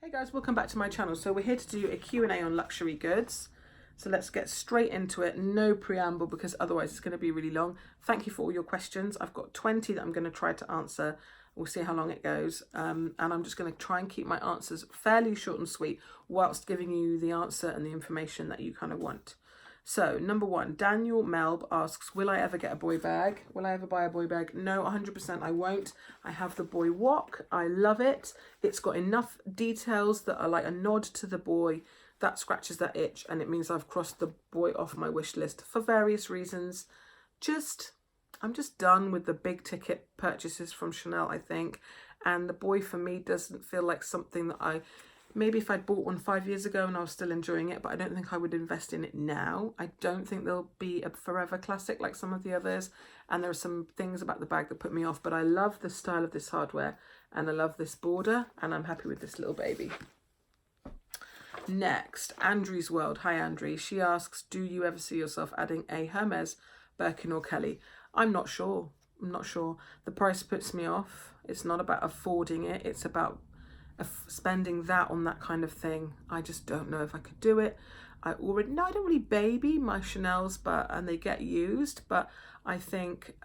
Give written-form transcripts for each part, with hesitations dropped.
Hey guys, welcome back to my channel. So we're here to do a Q&A on luxury goods. So let's get straight into it. No preamble because otherwise it's going to be really long. Thank you for all your questions. I've got 20 that I'm going to try to answer. We'll see how long it goes. And I'm just going to try and keep my answers fairly short and sweet whilst giving you the answer and the information that you kind of want. So number one, Daniel Melb asks, will I ever get a boy bag? Will I ever buy a boy bag? No, 100% I won't. I have the boy wok. I love it. It's got enough details that are like a nod to the boy that scratches that itch, and it means I've crossed the boy off my wish list for various reasons. I'm just done with the big ticket purchases from Chanel, I think. And the boy for me doesn't feel like something that maybe if I'd bought one 5 years ago and I was still enjoying it, but I don't think I would invest in it now. I don't think they'll be a forever classic like some of the others. And there are some things about the bag that put me off, but I love the style of this hardware and I love this border and I'm happy with this little baby. Next, Andrew's World. Hi, Andrew. She asks, do you ever see yourself adding a Hermes, Birkin or Kelly? I'm not sure. The price puts me off. It's not about affording it. It's about spending that on that kind of thing. I just don't know if I could do it. I don't really baby my Chanels, and they get used, but I think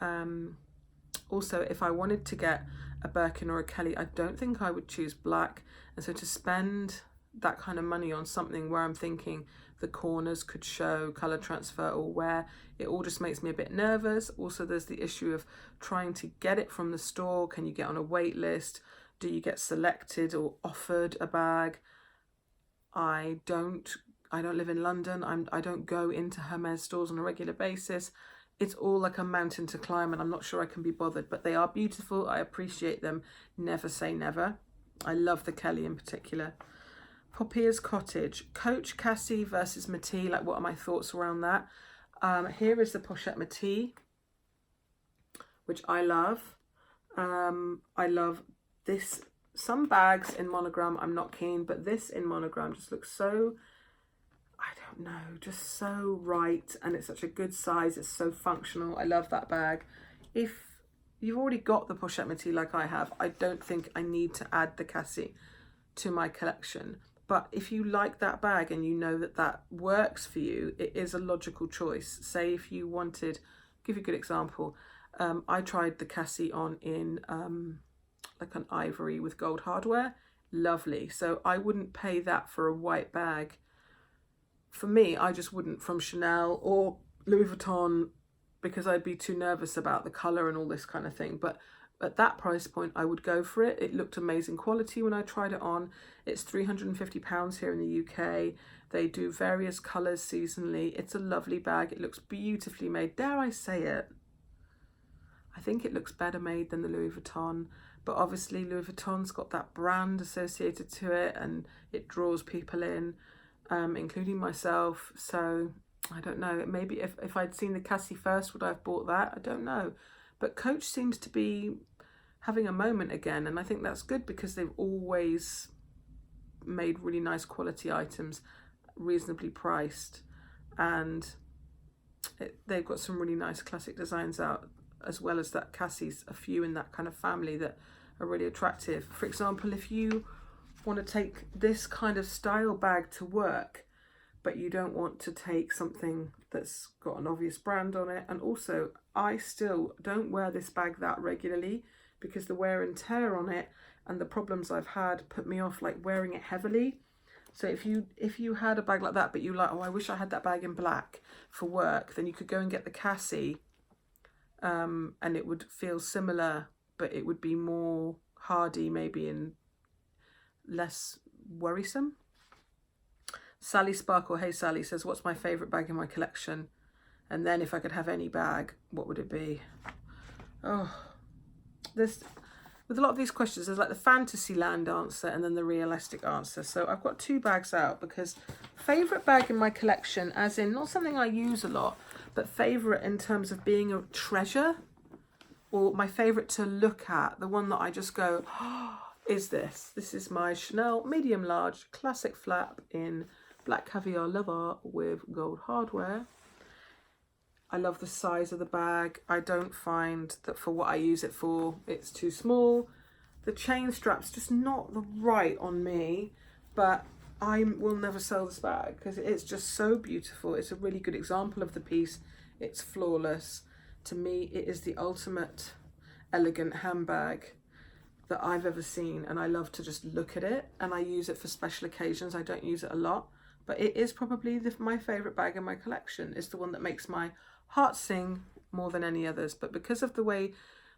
also if I wanted to get a Birkin or a Kelly, I don't think I would choose black. And so to spend that kind of money on something where I'm thinking the corners could show color transfer or wear, it all just makes me a bit nervous. Also, there's the issue of trying to get it from the store. Can you get on a wait list? Do you get selected or offered a bag? I don't live in London. I don't go into Hermes stores on a regular basis. It's all like a mountain to climb and I'm not sure I can be bothered, but they are beautiful. I appreciate them. Never say never. I love the Kelly in particular. Poppia's Cottage. Coach, Cassie versus Matisse. Like, what are my thoughts around that? Here is the Pochette Matisse, which I love. I love this. Some bags in monogram I'm not keen, but this in monogram just looks so, I don't know, just so right, and it's such a good size. It's so functional. I love that bag. If you've already got the Pochette Matisse like I have, I don't think I need to add the Cassie to my collection. But if you like that bag and you know that that works for you, it is a logical choice. Say if you wanted, give you a good example, I tried the Cassie on in like an ivory with gold hardware. Lovely. So I wouldn't pay that for a white bag. For me, I just wouldn't, from Chanel or Louis Vuitton, because I'd be too nervous about the colour and all this kind of thing. But at that price point, I would go for it. It looked amazing quality when I tried it on. It's £350 here in the UK. They do various colours seasonally. It's a lovely bag. It looks beautifully made. Dare I say it? I think it looks better made than the Louis Vuitton. But obviously Louis Vuitton's got that brand associated to it and it draws people in, including myself. So I don't know. Maybe if I'd seen the Cassie first, would I have bought that? I don't know. But Coach seems to be having a moment again, and I think that's good because they've always made really nice quality items, reasonably priced, and they've got some really nice classic designs out, as well as that Cassie's a few in that kind of family that are really attractive. For example, if you want to take this kind of style bag to work, but you don't want to take something that's got an obvious brand on it. And also, I still don't wear this bag that regularly because the wear and tear on it and the problems I've had put me off like wearing it heavily. So if you had a bag like that, but you like, oh, I wish I had that bag in black for work, then you could go and get the Cassie and it would feel similar, but it would be more hardy maybe and less worrisome. Sally Sparkle, hey Sally, says, what's my favourite bag in my collection? And then if I could have any bag, what would it be? Oh, with a lot of these questions, there's like the Fantasyland answer and then the realistic answer. So I've got two bags out because favourite bag in my collection, as in not something I use a lot, but favourite in terms of being a treasure, or my favourite to look at, the one that I just go, oh, is this. This is my Chanel medium large classic flap in black caviar leather with gold hardware. I love the size of the bag. I don't find that for what I use it for, it's too small. The chain strap's just not right on me. but I will never sell this bag because it's just so beautiful. It's a really good example of the piece. It's flawless. To me, it is the ultimate elegant handbag that I've ever seen, and I love to just look at it, and I use it for special occasions. I don't use it a lot, but it is probably my favourite bag in my collection. It's the one that makes my heart sing more than any others, but because of the way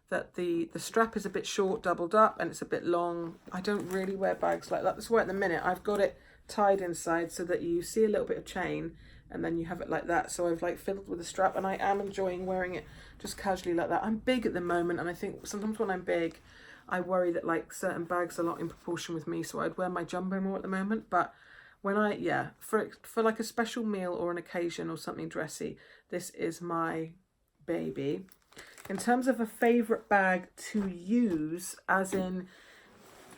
that the strap is a bit short, doubled up, and it's a bit long, I don't really wear bags like that. That's why at the minute I've got it tied inside so that you see a little bit of chain and then you have it like that. So I've like fiddled with the strap, and I am enjoying wearing it just casually like that. I'm big at the moment, and I think sometimes when I'm big I worry that like certain bags are not in proportion with me, so I'd wear my jumbo more at the moment. But when for like a special meal or an occasion or something dressy, this is my baby. In terms of a favourite bag to use, as in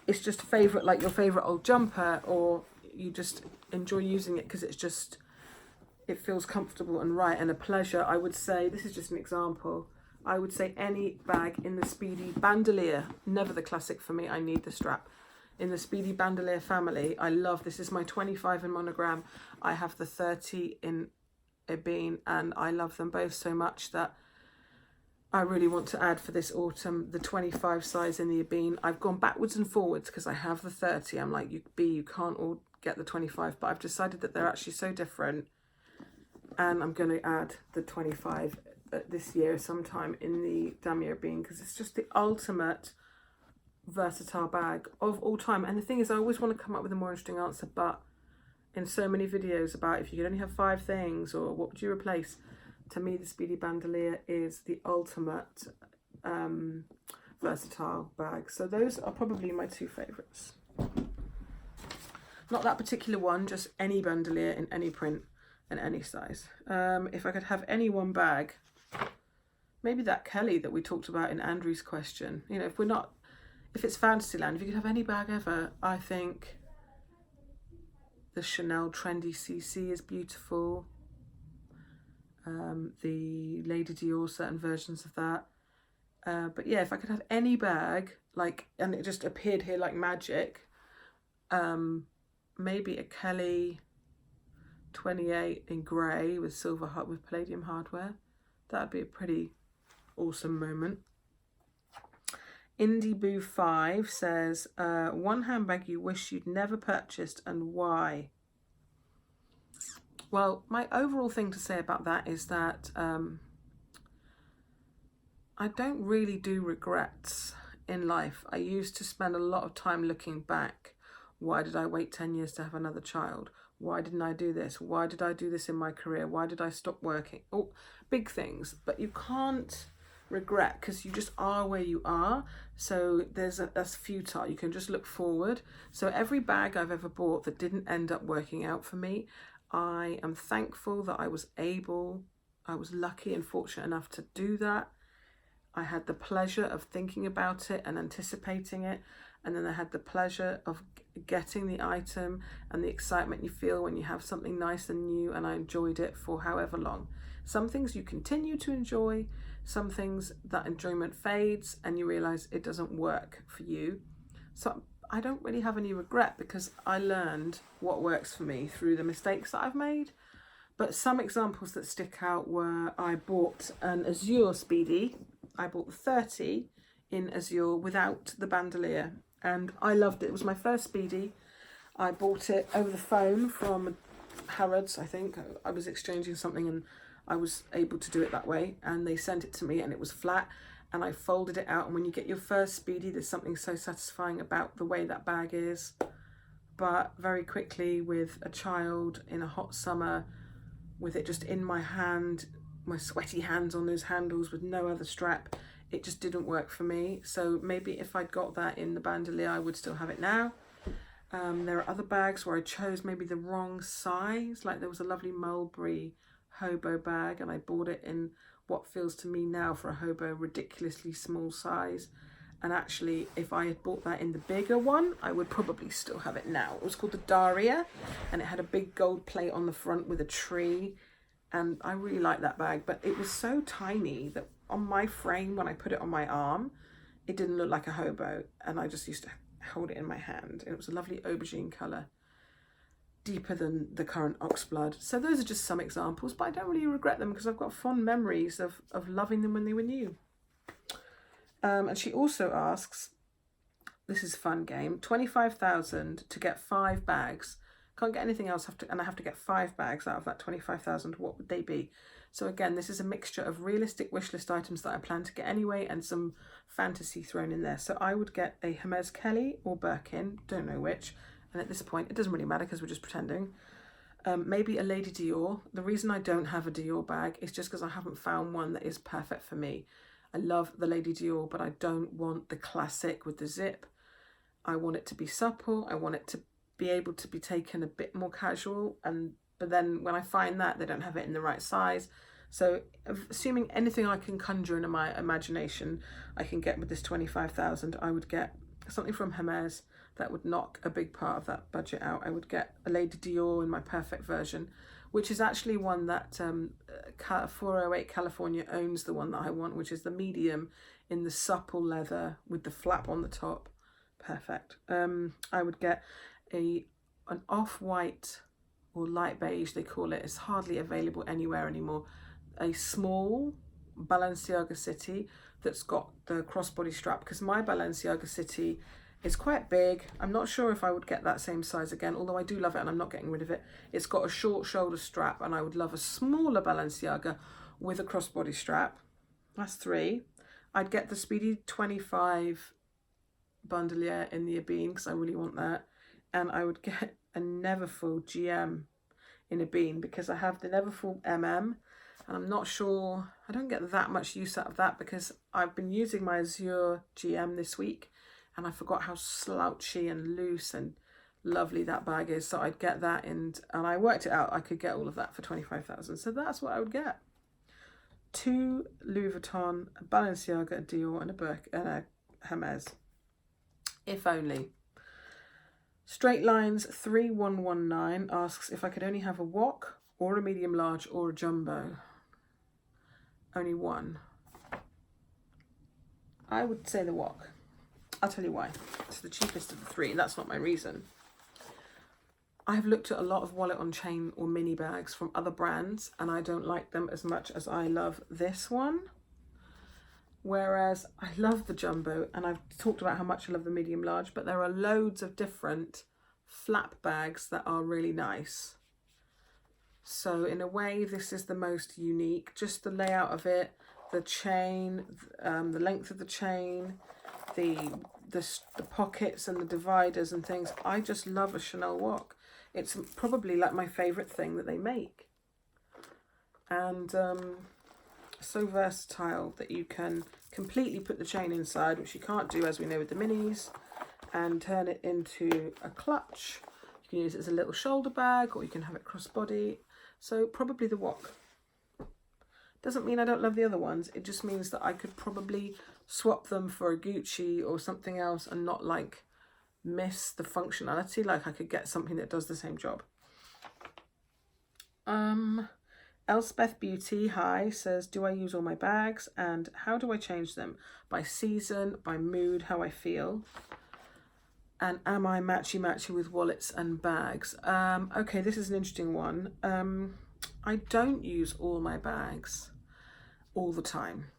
it's just a favourite, like your favourite old jumper, or you just enjoy using it because it feels comfortable and right and a pleasure, I would say, this is just an example, I would say any bag in the Speedy Bandolier, never the classic for me, I need the strap. In the Speedy Bandolier family, I love, this is my 25 in monogram, I have the 30 in Ebene, and I love them both so much that I really want to add for this autumn the 25 size in the Ebene. I've gone backwards and forwards because I have the 30. I'm like, you can't all get the 25, but I've decided that they're actually so different, and I'm going to add the 25 this year sometime in the Damier Ebene because it's just the ultimate versatile bag of all time. And the thing is, I always want to come up with a more interesting answer, but in so many videos about if you could only have 5 things or what would you replace, to me the Speedy Bandolier is the ultimate versatile bag. So those are probably my 2 favourites. Not that particular one, just any bandolier in any print and any size. If I could have any one bag, maybe that Kelly that we talked about in Andrew's question. You know, if it's Fantasyland, if you could have any bag ever, I think the Chanel Trendy CC is beautiful. The Lady Dior, certain versions of that. But yeah, if I could have any bag, like, and it just appeared here like magic, maybe a Kelly 28 in grey with with palladium hardware. That would be a pretty awesome moment. Indie Boo 5 says, one handbag you wish you'd never purchased and why? Well, my overall thing to say about that is that I don't really do regrets in life. I used to spend a lot of time looking back. Why did I wait 10 years to have another child? Why didn't I do this? Why did I do this in my career? Why did I stop working? Oh, big things. But you can't regret because you just are where you are. So that's futile. You can just look forward. So every bag I've ever bought that didn't end up working out for me, I am thankful that I was lucky and fortunate enough to do that. I had the pleasure of thinking about it and anticipating it. And then I had the pleasure of getting the item and the excitement you feel when you have something nice and new, and I enjoyed it for however long. Some things you continue to enjoy, some things that enjoyment fades and you realise it doesn't work for you. So I don't really have any regret because I learned what works for me through the mistakes that I've made. But some examples that stick out were, I bought an Azure Speedy. I bought the 30 in Azure without the bandolier, and I loved it. It was my first Speedy. I bought it over the phone from Harrods, I think. I was exchanging something and I was able to do it that way, and they sent it to me and it was flat, and I folded it out. And when you get your first Speedy, there's something so satisfying about the way that bag is. But very quickly, with a child in a hot summer, with it just in my hand, my sweaty hands on those handles with no other strap, it just didn't work for me. So maybe if I'd got that in the bandolier, I would still have it now. There are other bags where I chose maybe the wrong size. Like there was a lovely Mulberry hobo bag, and I bought it in what feels to me now for a hobo ridiculously small size. And actually, if I had bought that in the bigger one, I would probably still have it now. It was called the Daria, and it had a big gold plate on the front with a tree. And I really like that bag, but it was so tiny that on my frame, when I put it on my arm, it didn't look like a hobo. And I just used to hold it in my hand. It was a lovely aubergine colour. deeper than the current Oxblood. So those are just some examples, but I don't really regret them because I've got fond memories of loving them when they were new. And she also asks, this is a fun game, 25,000 to get 5 bags. Can't get anything else, and I have to get 5 bags out of that 25,000. What would they be? So again, this is a mixture of realistic wish list items that I plan to get anyway and some fantasy thrown in there. So I would get a Hermes Kelly or Birkin, don't know which. And at this point, it doesn't really matter because we're just pretending. Maybe a Lady Dior. The reason I don't have a Dior bag is just because I haven't found one that is perfect for me. I love the Lady Dior, but I don't want the classic with the zip. I want it to be supple. I want it to be able to be taken a bit more casual. But then when I find that, they don't have it in the right size. So assuming anything I can conjure in my imagination, I can get with this 25,000, I would get something from Hermes that would knock a big part of that budget out. I would get a Lady Dior in my perfect version, which is actually one that 408 California owns, the one that I want, which is the medium in the supple leather with the flap on the top. Perfect. I would get an off-white or light beige, they call it. It's hardly available anywhere anymore. A small Balenciaga City that's got the crossbody strap, because my Balenciaga City is quite big. I'm not sure if I would get that same size again, although I do love it and I'm not getting rid of it. It's got a short shoulder strap, and I would love a smaller Balenciaga with a crossbody strap. That's 3. I'd get the Speedy 25 bandolier in the Abine because I really want that. And I would get a Neverfull GM in a bean because I have the Neverfull MM, and I'm not sure, I don't get that much use out of that because I've been using my Azure GM this week and I forgot how slouchy and loose and lovely that bag is. So I'd get that, and I worked it out, I could get all of that for 25,000. So that's what I would get. 2 Louis Vuitton, a Balenciaga, a Dior and a Hermes. If only. Straight Lines 3119 asks if I could only have a wok or a medium large or a jumbo. Only one. I would say the wok. I'll tell you why. It's the cheapest of the 3. That's not my reason. I have looked at a lot of wallet on chain or mini bags from other brands, and I don't like them as much as I love this one. Whereas I love the jumbo, and I've talked about how much I love the medium large, but there are loads of different flap bags that are really nice. So in a way, this is the most unique. Just the layout of it, the chain, the length of the chain, the pockets and the dividers and things. I just love a Chanel wok. It's probably like my favourite thing that they make. And so versatile that you can completely put the chain inside, which you can't do, as we know, with the minis, and turn it into a clutch. You can use it as a little shoulder bag, or you can have it crossbody. So probably the wok. Doesn't mean I don't love the other ones. It just means that I could probably swap them for a Gucci or something else and not like miss the functionality. Like I could get something that does the same job. Elspeth Beauty, hi, says, do I use all my bags and how do I change them? By season, by mood, how I feel. And am I matchy with wallets and bags? Okay, this is an interesting one. I don't use all my bags all the time.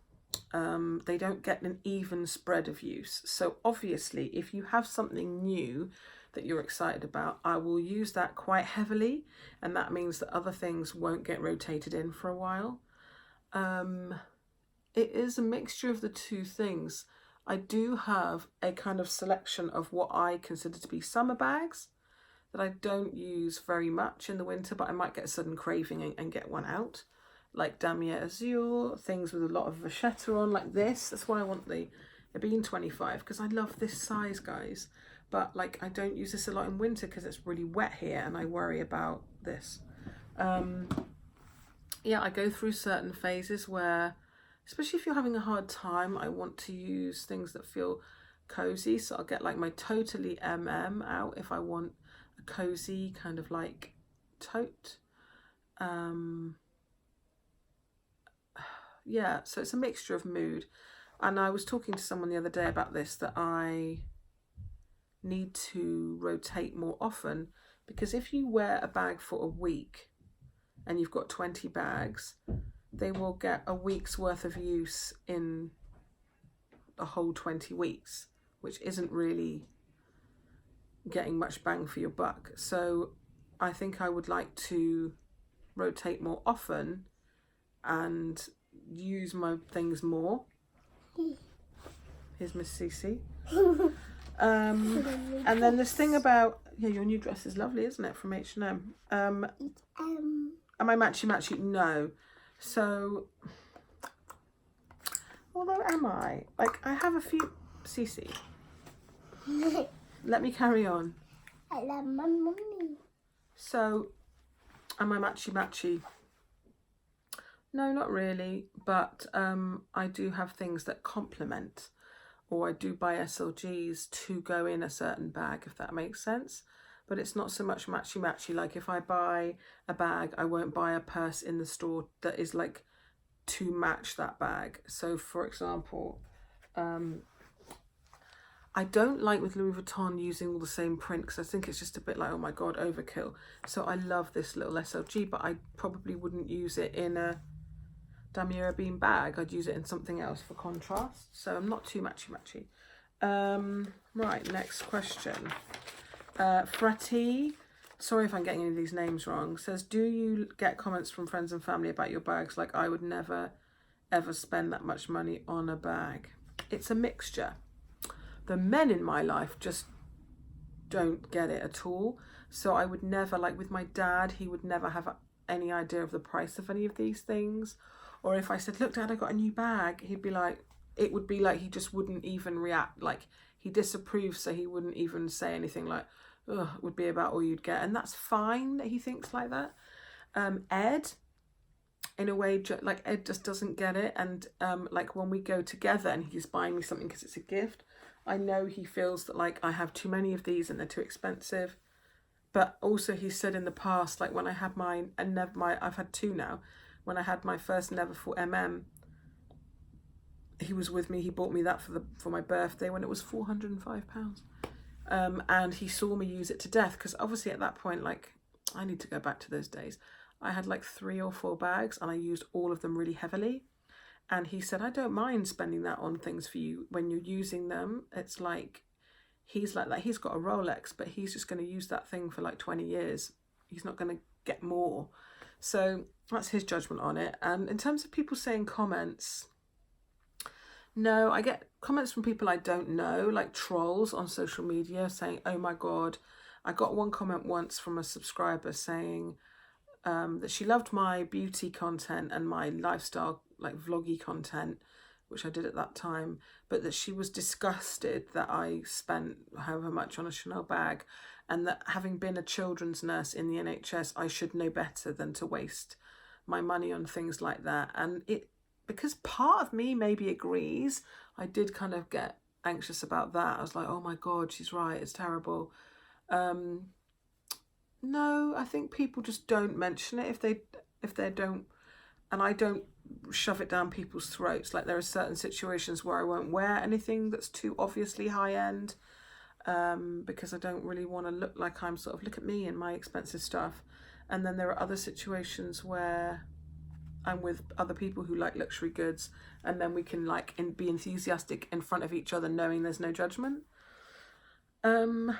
They don't get an even spread of use. So obviously, if you have something new that you're excited about, I will use that quite heavily, and that means that other things won't get rotated in for a while. It is a mixture of the two things. I do have a kind of selection of what I consider to be summer bags that I don't use very much in the winter, but I might get a sudden craving and get one out. Like Damier Azure, things with a lot of vachetta on, like this. That's why I want the Abine 25, because I love this size, guys. But like I don't use this a lot in winter because it's really wet here and I worry about this. Yeah, I go through certain phases where, especially if you're having a hard time, I want to use things that feel cozy. So I'll get like my Totally out if I want a cozy kind of like tote. Yeah, so it's a mixture of mood. And I was talking to someone the other day about this, that I need to rotate more often, because if you wear a bag for a week and you've got 20 bags, they will get a week's worth of use in the whole 20 weeks, which isn't really getting much bang for your buck. So I think I would like to rotate more often and use my things more. Here's Miss Cece. And then this thing about, yeah, your new dress is lovely, isn't it, from H&M? Am I matchy? No. So, although am I? Like, I have a few... Cece. Let me carry on. I love my mummy. So, am I matchy? No, not really. But I do have things that complement, or I do buy SLGs to go in a certain bag, if that makes sense. But it's not so much matchy. Like if I buy a bag, I won't buy a purse in the store that is like to match that bag. So for example, I don't like with Louis Vuitton using all the same print, because I think it's just a bit like, oh my God, overkill. So I love this little SLG, but I probably wouldn't use it in a Damier Ebene bag. I'd use it in something else for contrast. So I'm not too matchy. Right, next question. Fratty, sorry if I'm getting any of these names wrong, says, do you get comments from friends and family about your bags? Like, I would never, ever spend that much money on a bag. It's a mixture. The men in my life just don't get it at all. So I would never, like with my dad, he would never have any idea of the price of any of these things. Or if I said, look, Dad, I got a new bag, he'd be like, it would be like he just wouldn't even react. Like, he disapproves, so he wouldn't even say anything. Like, ugh, it would be about all you'd get. And that's fine that he thinks like that. Ed, in a way, like Ed just doesn't get it. And like when we go together and he's buying me something because it's a gift, I know he feels that like I have too many of these and they're too expensive. But also he said in the past, like when I had mine, and I've had two now. When I had my first Neverfull, he was with me. He bought me that for my birthday when it was £405. And he saw me use it to death, because obviously at that point, like, I need to go back to those days. I had like 3 or 4 bags and I used all of them really heavily. And he said, I don't mind spending that on things for you when you're using them. It's like, he's like that. He's got a Rolex, but he's just going to use that thing for like 20 years. He's not going to get more. So that's his judgment on it. And in terms of people saying comments, no, I get comments from people I don't know, like trolls on social media saying, oh my God. I got one comment once from a subscriber saying that she loved my beauty content and my lifestyle, like vloggy content, which I did at that time, but that she was disgusted that I spent however much on a Chanel bag, and that having been a children's nurse in the NHS, I should know better than to waste my money on things like that. And because part of me maybe agrees, I did kind of get anxious about that. I was like, oh my God, she's right, it's terrible. No, I think people just don't mention it if they don't, and I don't shove it down people's throats. Like there are certain situations where I won't wear anything that's too obviously high end, because I don't really want to look like I'm sort of, look at me and my expensive stuff. And then there are other situations where I'm with other people who like luxury goods, and then we can like be enthusiastic in front of each other, knowing there's no judgment. And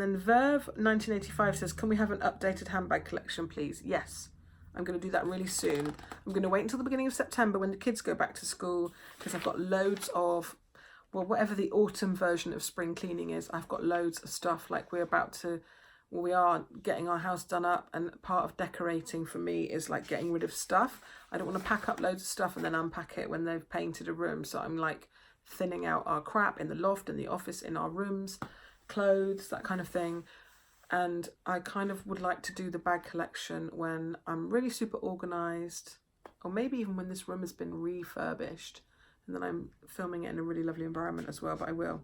then Verve 1985 says, can we have an updated handbag collection, please? Yes, I'm going to do that really soon. I'm going to wait until the beginning of September when the kids go back to school, because I've got loads of, well, whatever the autumn version of spring cleaning is, I've got loads of stuff. Like we are getting our house done up, and part of decorating for me is like getting rid of stuff. I don't want to pack up loads of stuff and then unpack it when they've painted a room. So I'm like thinning out our crap in the loft, in the office, in our rooms, clothes, that kind of thing. And I kind of would like to do the bag collection when I'm really super organized, or maybe even when this room has been refurbished, and then I'm filming it in a really lovely environment as well, but I will.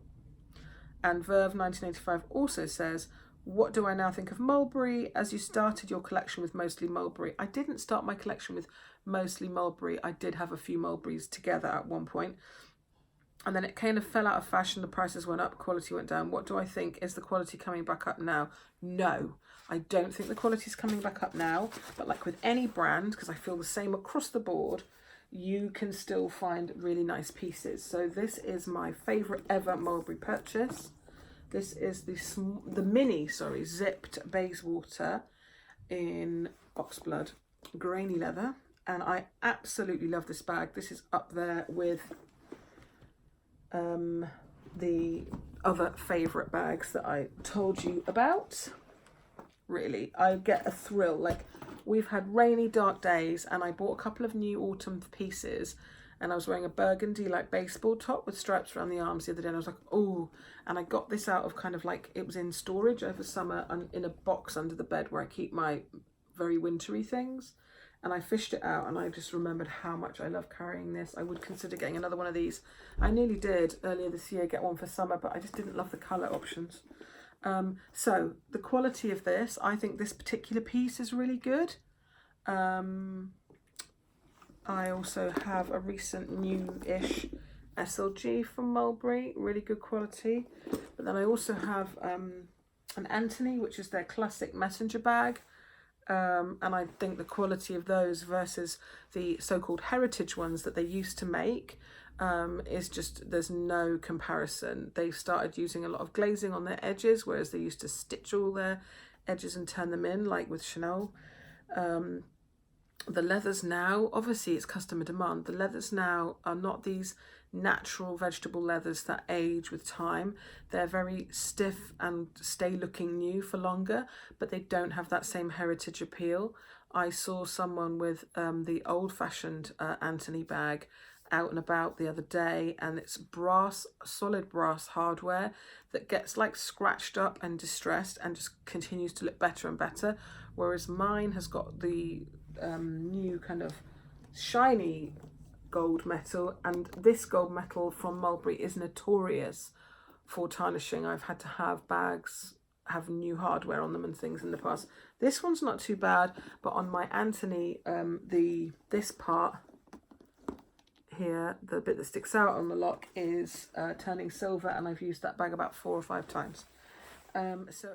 And Verve 1985 also says, what do I now think of Mulberry, as you started your collection with mostly Mulberry? I didn't start my collection with mostly Mulberry. I did have a few Mulberries together at one point. and then it kind of fell out of fashion. The prices went up, quality went down. What do I think? Is the quality coming back up now? No, I don't think the quality is coming back up now. But like with any brand, because I feel the same across the board, you can still find really nice pieces. So this is my favourite ever Mulberry purchase. This is the mini, zipped Bayswater in Oxblood grainy leather, and I absolutely love this bag. This is up there with the other favourite bags that I told you about. Really, I get a thrill. Like, we've had rainy, dark days, and I bought a couple of new autumn pieces, and I was wearing a burgundy like baseball top with stripes around the arms the other day, and I was like, oh, and I got this out of kind of like, it was in storage over summer and in a box under the bed where I keep my very wintry things, and I fished it out, and I just remembered how much I love carrying this. I would consider getting another one of these. I nearly did earlier this year get one for summer, but I just didn't love the colour options. So the quality of this, I think this particular piece is really good. I also have a recent new-ish SLG from Mulberry, really good quality. But then I also have an Anthony, which is their classic messenger bag. And I think the quality of those versus the so-called heritage ones that they used to make is just, there's no comparison. They've started using a lot of glazing on their edges, whereas they used to stitch all their edges and turn them in, like with Chanel. The leathers now, obviously it's customer demand, the leathers now are not these natural vegetable leathers that age with time. They're very stiff and stay looking new for longer, but they don't have that same heritage appeal. I saw someone with the old-fashioned Anthony bag out and about the other day, and it's brass, solid brass hardware that gets like scratched up and distressed and just continues to look better and better, whereas mine has got the new kind of shiny gold metal, and this gold metal from Mulberry is notorious for tarnishing. I've had to have bags have new hardware on them and things in the past. This one's not too bad, but on my Anthony, this part here, the bit that sticks out on the lock, is turning silver, and I've used that bag about 4 or 5 times. So